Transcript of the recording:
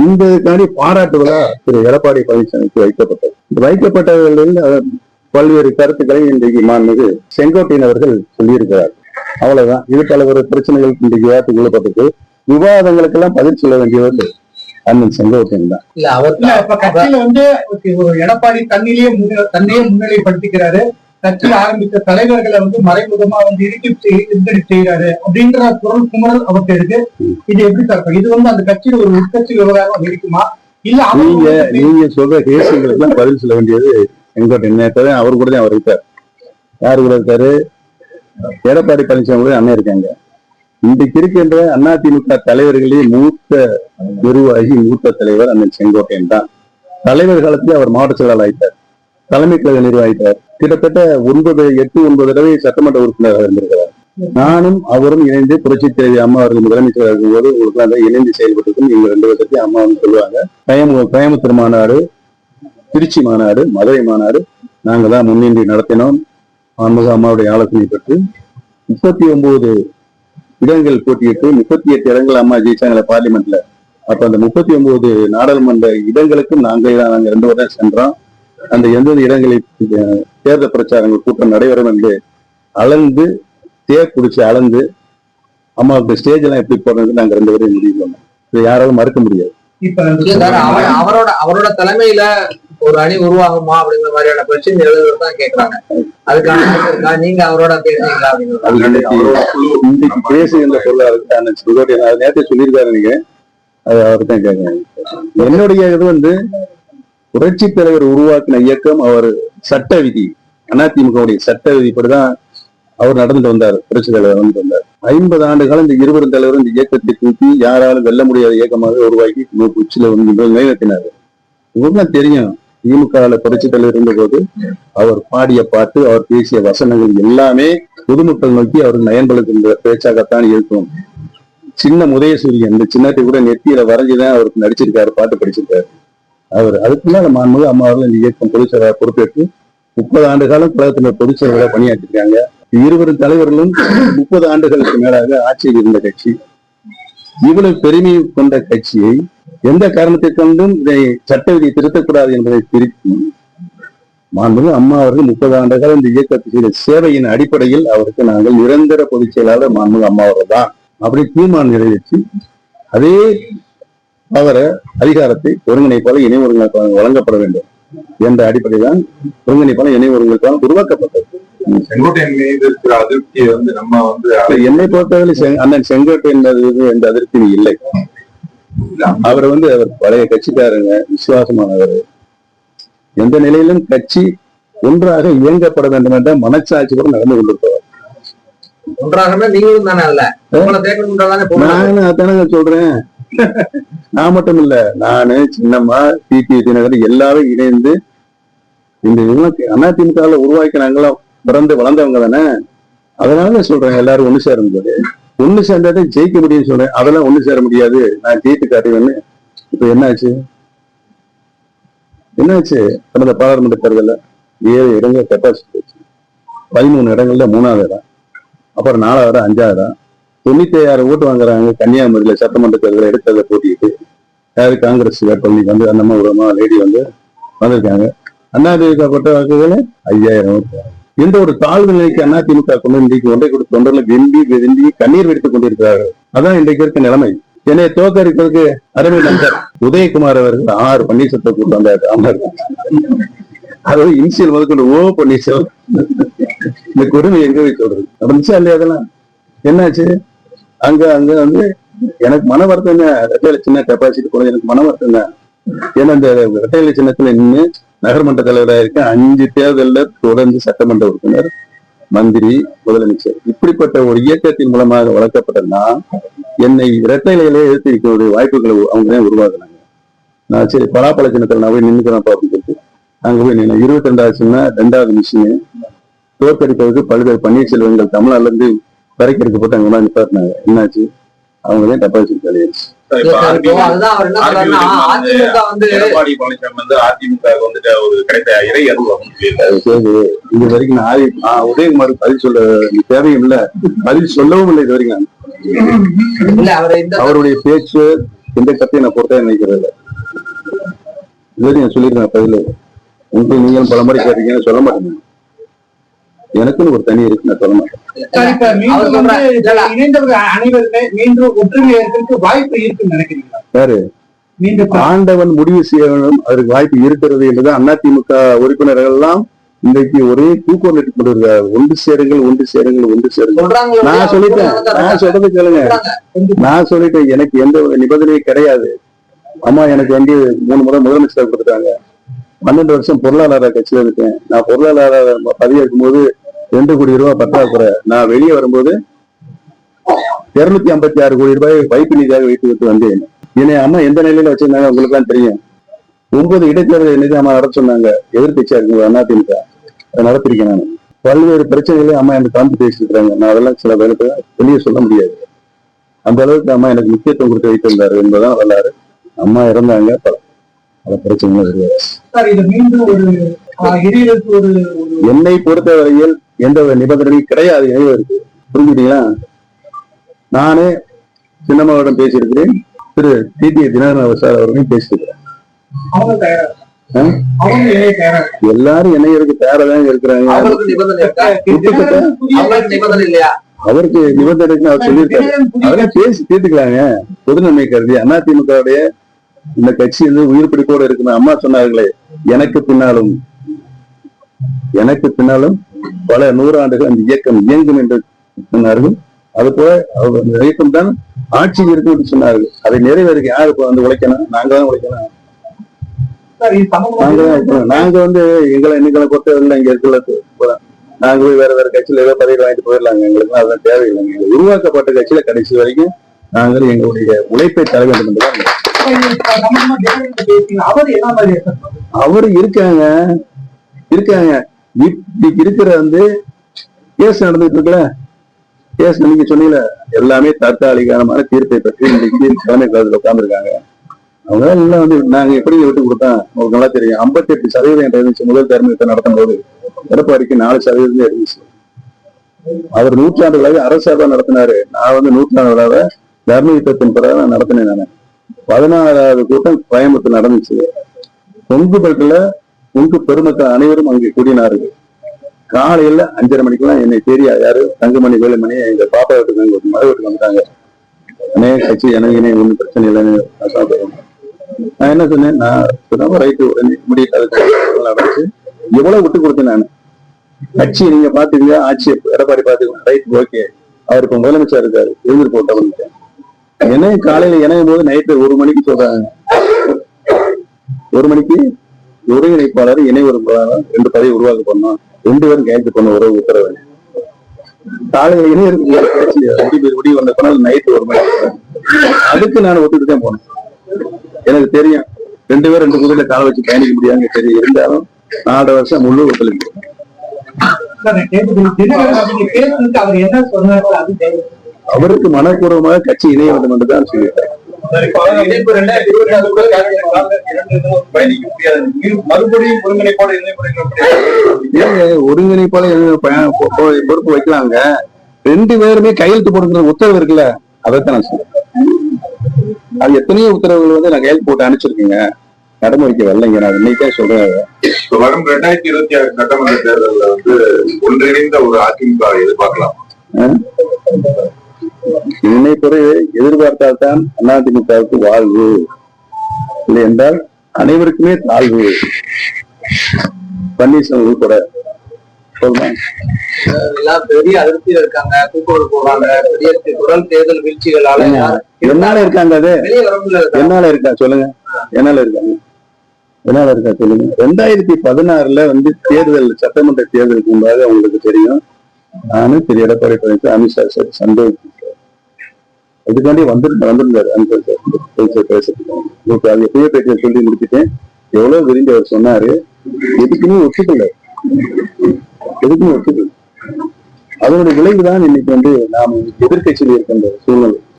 இந்த பாராட்டு விழா திரு எடப்பாடி பழனிசாமிக்கு வைக்கப்பட்டது. வைக்கப்பட்டவர்களில் பல்வேறு கருத்துக்களை இன்றைக்கு மாண்புமிகு செங்கோட்டையன் அவர்கள் சொல்லியிருக்கிறார். அவ்வளவுதான். இது பல ஒரு பிரச்சனைகள் இன்றைக்கு விவாதத்துக்கு கொள்ளப்பட்டது. விவாதங்களுக்கெல்லாம் பதில் சொல்ல வேண்டியவர் அண்ணன் செங்கோட்டையன் தான். இல்ல அவர் கட்சியில ஒரு எடப்பாடி தன்னையே முன்னிலைப்படுத்திக்கிறாரு. கட்சியில் ஆரம்பித்த தலைவர்களை மறைமுகமா இறுக்கி செய்யறாரு அப்படின்ற பொருள் குமரல் அவர்கிட்ட இருக்கு. இது எப்படி தரப்ப இது அந்த கட்சியில ஒரு உட்கட்சி விவகாரம் இருக்குமா? இல்ல நீங்க சொல்ற கேசுகளுக்கு எல்லாம் பதில் சொல்ல வேண்டியது செங்கோட்டையன். அவர் கூட தான் அவர் இருக்காரு. யாரு கூட இருக்காரு? எடப்பாடி பழனிசாமி கூட அண்ணன் இருக்காங்க. இன்றைக்கு இருக்கின்ற அதிமுக தலைவர்களே மூத்த நிர்வாகி, மூத்த தலைவர் அண்ணன் செங்கோட்டையன் தான். தலைவர் காலத்திலே அவர் மாவட்ட செயலாளர் ஆயிட்டார், தலைமை கழக நிர்வாகித்தார். கிட்டத்தட்ட 8-9 தடவை சட்டமன்ற உறுப்பினராக இருந்திருக்கிறார். நானும் அவரும் இணைந்து புரட்சி தலைவி அம்மா அவர்கள் முதலமைச்சராக இருக்கும் போது உங்களுக்கு இணைந்து செயல்பட்டிருக்கும். இவங்க 2 வருஷத்தையும் அம்மா சொல்லுவாங்க. கோயம்புத்தூர் மாநாடு, திருச்சி மாநாடு, மதுரை மாநாடு நாங்க தான் முன்னின்றி நடத்தினோம். அம்மாவுடைய ஆலோசனை பெற்று 39 இடங்கள் போட்டியிட்டு 38 இடங்கள் அம்மா ஜெயிச்சாங்களே பார்லிமெண்ட்ல. அப்ப அந்த 39 நாடாளுமன்ற இடங்களுக்கும் நாங்க 2 வருடம் சென்றோம். அந்த எந்தெந்த இடங்களில் தேர்தல் பிரச்சாரங்கள் கூட்டம் நடைபெறும் என்று அளந்து குடிச்சு அளந்து அம்மாவுக்கு ஸ்டேஜ் எல்லாம் எப்படி போடுறது நாங்க 2 பேரும் முடிவு பண்ணோம். இதை யாராலும் மறுக்க முடியாது. அவரோட தலைமையில ஒரு அணி உருவாகுமா அப்படிங்கிற மாதிரியான பிரச்சனை தான் கேட்கறாங்க. அதுக்கான நீங்க அவரோட பேசுறீங்களா? இன்னைக்கு பேசுகின்ற பொருளாதார நேரத்தை சொல்லியிருக்காரு. நீங்க அது அவர்தான் கேட்கறாங்க. என்னுடைய இது புரட்சி தலைவர் உருவாக்கின இயக்கம். அவர் சட்ட விதி, அதிமுகவுடைய சட்ட விதிப்படிதான் அவர் நடந்து வந்தார். புரட்சி தலைவர் வந்துட்டு வந்தார். 50 ஆண்டு காலம் இந்த 20 தலைவரும் இந்த இயக்கத்தை தூக்கி யாராலும் வெல்ல முடியாத இயக்கமாக உருவாக்கி உச்சியில நிலைநிறுத்தினார். இவருக்கும் தெரியும் திமுக புரட்சி தலைவர் இருந்த போது அவர் பாடிய பாட்டு, அவர் பேசிய வசனங்கள் எல்லாமே பொதுமக்கள் நோக்கி அவர் நயன்படுத்துகின்ற பேச்சாகத்தான் இருக்கும். சின்ன உதயசூரியன் இந்த சின்னத்தை கூட நெத்தியில வரைஞ்சுதான் அவருக்கு நடிச்சிருக்காரு, பாட்டு படிச்சிருக்காரு. அவர் அதுக்குள்ள மாண்புமிகு அம்மா அவர்கள் இந்த இயக்கம் பொதுச்செயலாளர் பொறுப்பேற்று 30 ஆண்டு காலம் கழகத்தினர் பொதுச்செயலாளராக பணியாற்றிருக்காங்க. 20 தலைவர்களும் 30 ஆண்டுகளுக்கு மேலாக ஆட்சியில் இருந்த கட்சி. இவ்வளவு பெருமை கொண்ட கட்சியை எந்த காரணத்தை கொண்டும் இதை சட்ட விதியை திருத்தக்கூடாது என்பதை திருப்பி மாண்புமிகு அம்மா அவர்கள் 30 ஆண்டு காலம் இந்த இயக்கத்தை செய்த சேவையின் அடிப்படையில் அவருக்கு நாங்கள் நிரந்தர பொதுச் செயலாளர் மாண்புமிகு அம்மா அவர்கள் தான் அப்படி தீர்மானம் நிறைவேற்றி அதே அதிகாரத்தை ஒருங்கிணைப்பாளர் இணை ஒருங்கிணைப்பாளர் வழங்கப்பட வேண்டும் என்ற அடிப்படையில் தான் ஒருங்கிணைப்பாளர் இணை ஒருங்கிணைப்பாளர் உருவாக்கப்பட்டது. செங்கோட்டையன் மீது இருக்கிற அதிருப்தியை நம்ம என்னை பொறுத்தவரை அண்ணன் செங்கோட்டையன் எந்த அதிருப்தியும் இல்லை. அவர் அவர் பழைய கட்சிக்காரங்க, விசுவாசமானவர். எந்த நிலையிலும் கட்சி ஒன்றாக இயங்கப்பட வேண்டும் என்ற மனச்சாட்சி கூட நடந்து கொண்டிருப்பவர். நானும் அதானங்க சொல்றேன். நான் மட்டும் இல்ல, நானு சின்னம்மா டிடி தினகர் எல்லாரும் இணைந்து இந்த அதிமுக உருவாக்கினாங்களா, பிறந்து வளர்ந்தவங்க தானே. அதனால சொல்றேன் எல்லாரும் ஒண்ணு சேரும்போது ஒண்ணு சேர்ந்தாதே ஜெயிக்க முடியும்னு சொல்றேன். அதெல்லாம் ஒண்ணு சேர முடியாது, நான் ஜெயித்து காட்டுவேன்னு. இப்ப என்னாச்சு கடந்த பாராளுமன்ற தேர்தல 7 இடங்கள் கெப்பாசிட்டி வச்சு 13 இடங்கள்ல 3வது இடம், அப்புறம் 4வது இடம், 5வது இடம், 96 ஓட்டு வாங்குறாங்க. கன்னியாகுமரியில சட்டமன்ற தேர்தலை எடுத்ததை போட்டிட்டு யாரு காங்கிரஸ் வேட்பாளர் அந்த மாதிரி லேடி வந்திருக்காங்க. அதிமுக பட்ட வாக்குகள் 5000 ஓட்டு. எந்த ஒரு தாழ்வு நிலைக்கு அதிமுக கொண்டு இன்றைக்கு ஒன்றை கொடுத்து தொண்டர்ல வெம்பி கண்ணீர் வெடித்துக் கொண்டிருக்கிறார்கள். அதான் இன்றைக்கு இருக்க நிலைமை. என்னை தோற்கடிப்பதற்கு அருமை நண்பர் உதயகுமார் அவர்கள் 6 பன்னீர்செல்வத்தை கூட்டு வந்தார். அதாவது இன்சியல் முதற்கொண்டு ஓ பன்னீர்செல்வம். இந்த கொடுமை எங்க போய் சொல்றது நடந்துச்சா இல்லையா? அதெல்லாம் என்னாச்சு? அங்க எனக்கு மன வருத்தம் தான். ரெட்டையில சின்ன கெப்பாசிட்டி கூட எனக்கு மன வருத்தம் தான். ஏன்னா இந்த ரெட்டையில சின்னத்துல நின்று நகர்மன்ற தலைவராக இருக்க 5 தேர்தலில் தொடர்ந்து சட்டமன்ற உறுப்பினர், மந்திரி, முதலமைச்சர், இப்படிப்பட்ட ஒரு இயக்கத்தின் மூலமாக வளர்க்கப்பட்டதுன்னா என்னை இரட்டையிலே எடுத்து வைக்கக்கூடிய வாய்ப்புகளை அவங்க தான் உருவாக்குனாங்க. நான் சரி பலாப்பழ சின்னத்தில் நான் போய் நின்றுக்கிறேன் அப்படின்னு சொல்லிட்டு அங்க போய் நின்று 22வது சின்ன 2வது மிஷினு தோற்கடிப்பதற்கு பல்வேறு பன்னீர்செல்வங்கள் தமிழ்நாடுல இருந்து வரைக்கும் எடுக்கப்பட்டு அங்க நிப்பாட்டினாங்க. என்னாச்சு? அவங்கதான் டெபாசிட் கிடையாது. இது வரைக்கும் உதயகுமார் பதில் சொல்ல தேவையும் இல்லை, பதில் சொல்லவும் இல்லை. இது வரைக்கும் அவருடைய பேச்சு எந்த கத்தையும் நான் பொறுத்தா நினைக்கிறது இல்லை. இதுவரையும் நான் சொல்லியிருக்கேன் பதில். உங்களுக்கு நீங்களும் பல முறை கேட்டீங்கன்னு சொல்ல மாட்டேங்க. எனக்குன்னு ஒரு தனி இருக்கு, நான் சொல்ல மாட்டேன். சார், இப்ப மீண்டும் வந்து இணைந்தவர்கள் அனைவருமே மீண்டும் ஒற்றுமை ஏற்பதற்கு வாய்ப்பு இருக்குன்னு நினைக்கிறீங்களா? யாரு மீண்டும் ஆண்டவன் முடிவு செய்ய வேண்டும், அதற்கு வாய்ப்பு இருக்கிறது என்றுதான் அதிமுக உறுப்பினர்கள் எல்லாம் இன்றைக்கு ஒரே தூக்கம் இட்டு கொண்டிருக்கிறார். ஒன்று சேருங்கள், ஒன்று சேருங்கள், ஒன்று சேருங்கள். சொல்றாங்க. நான் சொல்லிட்டேன், நான் சொல்றது கேளுங்க. நான் சொல்லிட்டேன், எனக்கு எந்த ஒரு நிபந்தனையும் கிடையாது. அம்மா எனக்கு வந்து 3 முறை முதலமைச்சர் கொடுத்துட்டாங்க. 12 வருஷம் பொருளாதார கட்சியில இருக்கேன். நான் பொருளாதார பதவி இருக்கும்போது 2 கோடி ரூபாய் பற்றாக்குறை. நான் வெளியே வரும்போது 256 கோடி ரூபாய் வைப்பு நிதியாக வைத்து விட்டு வந்தேன். என்னை அம்மா எந்த நிலையில வச்சிருந்தாங்க உங்களுக்கு எல்லாம் தெரியும். 9 இடைத்தேர்தல் என்னது அம்மா நடத்த சொன்னாங்க. எதிர்கட்சியா இருக்கும்போது அதிமுக அதை நடத்திருக்கேன். நான் பல்வேறு பிரச்சனைகளையும் அம்மா எனக்கு கலந்து பேசியிருக்கிறாங்க. நான் அதெல்லாம் சில வேலைக்கு வெளியே சொல்ல முடியாது. அந்த அளவுக்கு அம்மா எனக்கு முக்கியத்துவம் கொடுத்து வைத்திருந்தாரு என்பதுதான் வரலாறு. அம்மா இறந்தாங்க, பல பிரச்சனைகள் வருவாரு. சார், இது மீண்டும் ஒரு இடையிலுக்கு ஒரு என்னை பொறுத்தவரையில் எந்த ஒரு நிபந்தனையும் கிடையாது. இருக்கு, புரிஞ்சுட்டீங்களா? நானே சின்னம்மாவிடம் பேசியிருக்கிறேன், திரு டிடி தினகரன் சார் அவர்களையும் பேசியிருக்கிறேன். அவங்க தயாரா, அவங்க தயாரா, எல்லாரும் இணையருக்கு தயாராக இருக்கிறாங்க. அவருக்கு நிபந்தனை இருக்கா? அவருக்கு நிபந்தனை இல்லையா? அவருக்கு நிபந்தனை அவர் சொல்லியிருக்காரு. அதெல்லாம் பேசி தீர்த்துக்கலாங்க. பொது நன்மை கருதி அதிமுகவுடைய இந்த கட்சி வந்து உயிர் பிடிப்போடு இருக்கணும். அம்மா சொன்னார்களே, எனக்கு பின்னாலும் பல 100 ஆண்டுகள் அந்த இயக்கம் இயங்கும் என்று சொன்னார்கள். அது போல இயக்கம் தான் ஆட்சி இருக்கும் என்று சொன்னார்கள். அதை நிறைவேறிக்க யாரு வந்து உழைக்கணும்? நாங்க தான் உழைக்கணும். நாங்க வந்து எங்களை பொறுத்தவரை இங்க இருக்கல. நாங்க போய் வேற கட்சியில ஏதோ பதவி வாங்கிட்டு போயிடலாங்க. எங்களுக்கு அதெல்லாம் தேவையில்லைங்க. உருவாக்கப்பட்ட கட்சியில கடைசி வரைக்கும் நாங்கள் எங்களுடைய உழைப்பை தர வேண்டும் என்றுதான். அவரு இருக்காங்க. இருக்கிற வந்து கேஸ் நடந்துட்டு இருக்குல்ல, கேஸ் நீங்க சொன்னீங்க எல்லாமே தற்காலிகமான தீர்ப்பை பற்றி இன்னைக்கு தலைமை கழகத்தில் உட்கார்ந்துருக்காங்க. அவங்க எல்லாம் வந்து நாங்க எப்படி விட்டு கொடுத்தா உங்களுக்கு நல்லா தெரியும். 58% இருந்துச்சு முதல் தேர்தலை நடத்தும் போது. எடப்பாடிக்கு 4% இருந்துச்சு. அவர் 100 ஆண்டு அரசாக நடத்தினாரு. நான் வந்து 100 ஆண்டு தர்ம யுத்தத்தின் பிறகு நடத்தினேன். நான் 16வது கூட்டம் கோயம்புத்தூர் நடந்துச்சு. கொங்குபேட்டில் பெருமக்கள் அனைவரும் அங்கே கூடினார்கள். காலையில 5:30 மணிக்கெல்லாம் என்னை தெரியா யாரு தங்கமணி வேலுமணி எங்க பாப்பா வீட்டுக்கு மத வீட்டுக்கு வந்துட்டாங்க. அநேக கட்சி எனக்கு ஒன்றும் பிரச்சனை இல்லைன்னு நான் என்ன சொன்னேன், நான் ரைட்டு உடனே முடிச்சு எவ்வளவு விட்டு கொடுத்தேன். நான் கட்சி நீங்க பாத்துக்கீங்க, ஆட்சி எடப்பாடி பாத்துக்கோங்க, ரைட் ஓகே. அவர் இப்ப முதலமைச்சர் இருக்காரு, எழுந்திரு போட்டேன். என்ன காலையில இணையும் போது நைட்டு 1 மணிக்கு சொல்றாங்க. 1 மணிக்கு ஒருங்கிணைப்பாளர் இணை ஒருங்கிணைப்பாளர் 2 பதவி உருவாக்க பண்ணோம். 2 பேரும் கையெழுத்து பண்ண ஒரு உத்தரவு. காலையில இணையருக்கு முடிவு வந்த போனால் நைட்டு 1 மணிக்கு. அதுக்கு நான் ஒத்துட்டு தான் போனேன். எனக்கு தெரியும் 2 பேரும் 2 குதிரையில கால வச்சு பயணிக்க முடியாதுன்னு தெரியும். இருந்தாலும் 4 வருஷம் முழு ஒத்துழைப்பு. அவருக்கு மனப்பூர்வமாக கட்சி இணைய வேண்டும் என்றுதான் சொல்லியிருக்காரு. ஒருங்கிணைப்பாளர் பொறுப்பு வைக்கலாங்க. 2 பேருமே கையெழுத்து போடுற உத்தரவு இருக்குல்ல, அதைத்தான் நான் சொல்றேன். அது எத்தனையோ உத்தரவுகள் வந்து நான் கையெழுத்து போட்டு அனுப்பிச்சிருக்கீங்க, நடைமுறைக்கு வரலைங்க. நான் இன்னைக்கே சொல்றேன். வரும் 2026 சட்டமன்ற தேர்தலில் வந்து ஒன்றிணைந்த ஒரு அதிமுக எதிர்பார்க்கலாம். என்னை பிறகு எதிர்பார்த்தால்தான் அதிமுகவுக்கு வாழ்வு, இல்லை என்றால் அனைவருக்குமே தாழ்வு. பன்னீர்செல்வம் உள்பட பெரிய அதிருப்தியில இருக்காங்க, தூக்குவது போறாங்க. பெரிய குரல் தேர்தல் வீழ்ச்சிகளால என்னால இருக்காங்க. அது என்னால இருக்கா சொல்லுங்க, என்னால இருக்காங்க, என்னால இருக்கா சொல்லுங்க. 2016 வந்து தேர்தல், சட்டமன்ற தேர்தலுக்கு முன்பாக உங்களுக்கு தெரியும், நானும் திரு எடப்பாடி பழனிசாமி, அமித்ஷா சார் சந்தோஷம் அதுக்காண்டி வந்திருந்தாரு பேசுறதுக்கு. அது எப்பயோ பேட்டியை சொல்லி முடிச்சுட்டேன். எவ்வளவு விரும்பி அவர் சொன்னாரு. எதுக்குமே ஒத்துக்கல. அதனுடைய விளைவுதான் இன்னைக்கு வந்து நாம் எதிர்கட்சியில் இருக்கின்ற சூழ்நிலை.